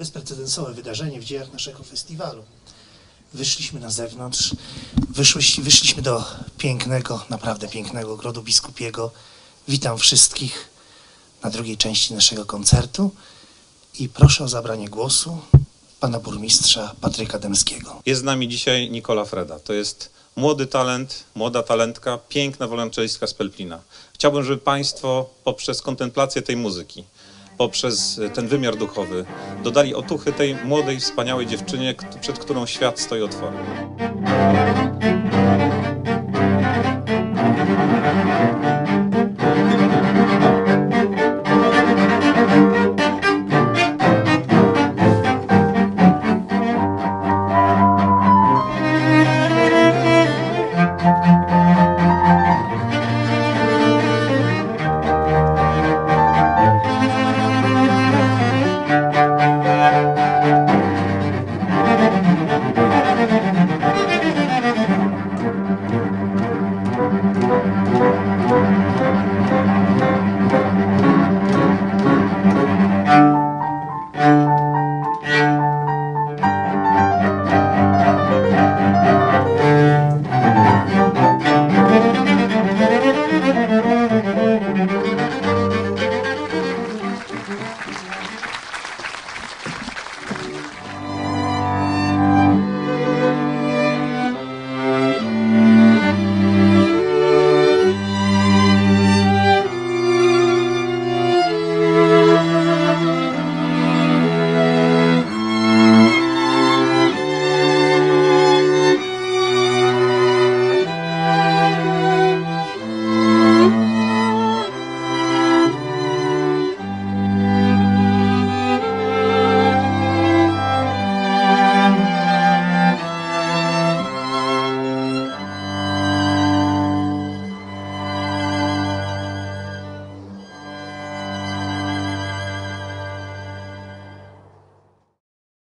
bezprecedensowe wydarzenie w dziejach naszego festiwalu. Wyszliśmy na zewnątrz, wyszliśmy do pięknego, naprawdę pięknego Ogrodu Biskupiego. Witam wszystkich na drugiej części naszego koncertu i proszę o zabranie głosu pana burmistrza Patryka Dębskiego. Jest z nami dzisiaj Nicola Freda. To jest młody talent, młoda talentka, piękna wiolonczelistka z Pelplina. Chciałbym, żeby państwo poprzez kontemplację tej muzyki, poprzez ten wymiar duchowy dodali otuchy tej młodej, wspaniałej dziewczynie, przed którą świat stoi otworem.